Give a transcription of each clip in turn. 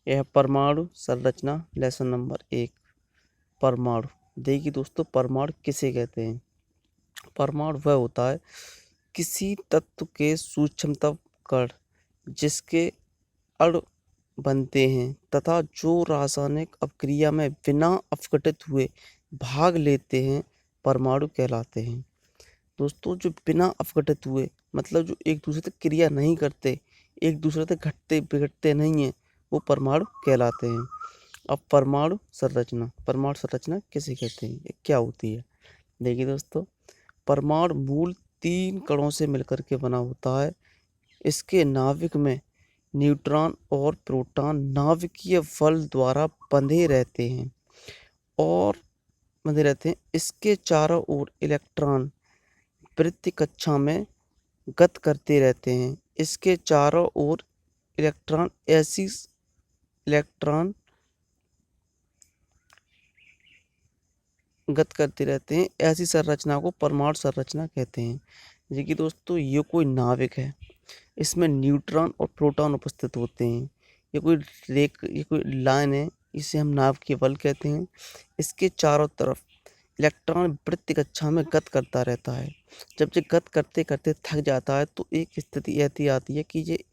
यह परमाणु संरचना लेसन नंबर 1। परमाणु, देखिए दोस्तों, परमाणु किसे कहते हैं? परमाणु वह होता है किसी तत्व के सूक्ष्मतम कण जिसके अणु बनते हैं तथा जो रासायनिक अभिक्रिया में बिना अपघटित हुए भाग लेते हैं, परमाणु कहलाते हैं। दोस्तों, जो बिना अपघटित हुए मतलब जो एक दूसरे से क्रिया नहीं करते, एक दूसरे से घटते बिगड़ते नहीं हैं, वो परमाणु कहलाते हैं। अब परमाणु संरचना किसे कहते हैं, ये क्या होती है? देखिए दोस्तों, परमाणु मूल 3 कणों से मिलकर के बना होता है। इसके नाभिक में न्यूट्रॉन और प्रोटॉन नाभिकीय बल द्वारा बंधे रहते हैं। इसके चारों ओर इलेक्ट्रॉन वृत्त कक्षा में गत करते रहते हैं। इसके चारों ओर इलेक्ट्रॉन गत करते रहते हैं। ऐसी संरचना को परमाणु संरचना कहते हैं। देखिए दोस्तों, ये कोई नाभिक है, इसमें न्यूट्रॉन और प्रोटॉन उपस्थित होते हैं। ये कोई लाइन है, इसे हम नाभिकीय बल कहते हैं। इसके चारों तरफ इलेक्ट्रॉन वृत्त कक्षा में गत करता रहता है। जब ये गत करते करते थक जाता है तो एक स्थिति ऐसी आती है कि ये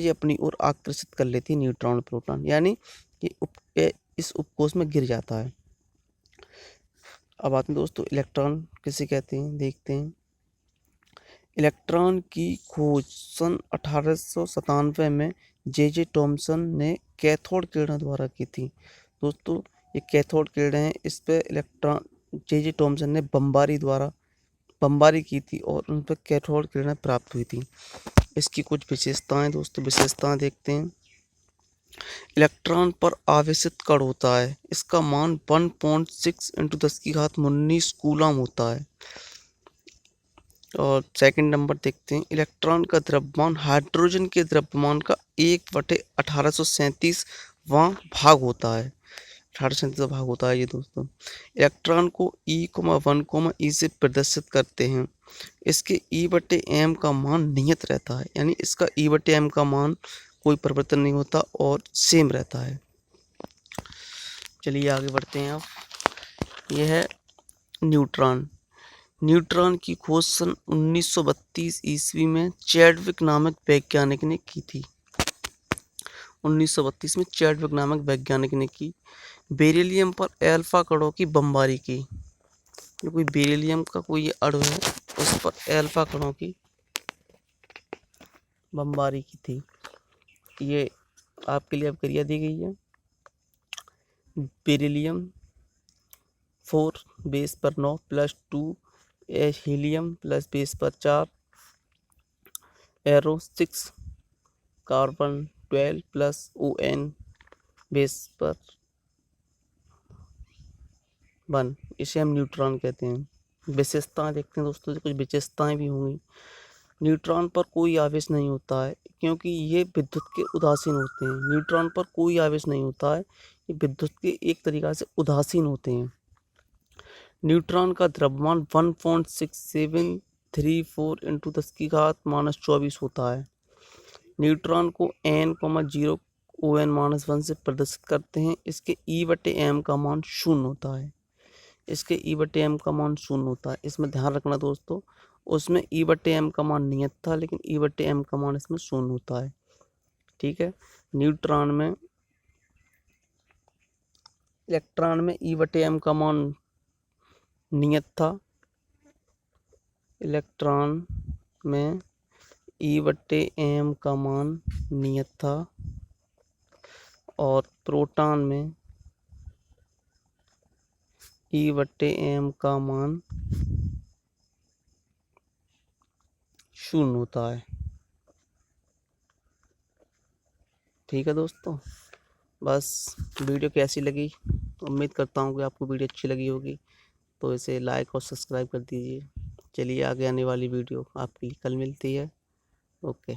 अपनी ओर आकर्षित कर लेती है न्यूट्रॉन प्रोटॉन, यानी ये इस उपकोष में गिर जाता है। अब आते हैं दोस्तों, इलेक्ट्रॉन किसे कहते हैं, देखते हैं। इलेक्ट्रॉन की खोज सन 1897 में जे टॉमसन ने कैथोड किरणों द्वारा की थी। दोस्तों, ये कैथोड किरणें हैं, इस पे इलेक्ट्रॉन जे टॉमसन ने बमबारी की थी और उन पर कैथोड किरणें प्राप्त हुई थी। इसकी कुछ विशेषताएं दोस्तों, विशेषताएं देखते हैं। इलेक्ट्रॉन पर आवेशित कण होता है, इसका मान 1.6 × 10⁻19 कूलम होता है। और सेकंड नंबर देखते हैं, इलेक्ट्रॉन का द्रव्यमान हाइड्रोजन के द्रव्यमान का 1/1837वां भाग होता है। 1837 भाग होता है ये दोस्तों। इलेक्ट्रॉन को E, 1, E से प्रदर्शित करते हैं। इसके E/m का मान नियत रहता है, यानी इसका E/m का मान कोई परिवर्तन नहीं होता और सेम रहता है। चलिए आगे बढ़ते हैं। अब यह है न्यूट्रॉन। न्यूट्रॉन की खोज सन 1932 ईस्वी में चैडविक नामक वैज्ञानिक ने की थी। 1932 में चैडविक नामक वैज्ञानिक ने की। बेरिलियम पर अल्फा कणों की बमबारी की। कोई बेरिलियम का कोई अणु है, उस पर अल्फा कणों की बमबारी की थी। ये आपके लिए अब क्रिया दी गई है। बेरिलियम 4 बेस पर 9 +2 हीलियम प्लस बेस पर 4 arrow 6 carbon 12 plus ON base पर 1, इसे हम न्यूट्रॉन कहते हैं। विशेषताएं देखते हैं दोस्तों, कुछ विशेषताएं भी होंगी। न्यूट्रॉन पर कोई आवेश नहीं होता है क्योंकि ये विद्युत के उदासीन होते हैं। न्यूट्रॉन पर कोई आवेश नहीं होता है, ये विद्युत के एक तरीका से उदासीन होते हैं। न्यूट्रॉन का द्रव्यमान 1.6734 × 10⁻24 होता है। न्यूट्रॉन को n,0 ON-1 से प्रदर्शित करते हैं। इसके E/m का मान 0 होता है। इसमें ध्यान रखना दोस्तों, उसमें E/m का मान नियत था, लेकिन E/m का मान इसमें 0 होता है। ठीक है। इलेक्ट्रॉन में E/m का मान नियत था। इलेक्ट्रॉन में E/m का मान नियत था और प्रोटॉन में E/m का मान 0 होता है। ठीक है दोस्तों, बस वीडियो कैसी लगी, उम्मीद करता हूँ कि आपको वीडियो अच्छी लगी होगी, तो इसे लाइक और सब्सक्राइब कर दीजिए। चलिए आगे आने वाली वीडियो आपकी कल मिलती है। ओके।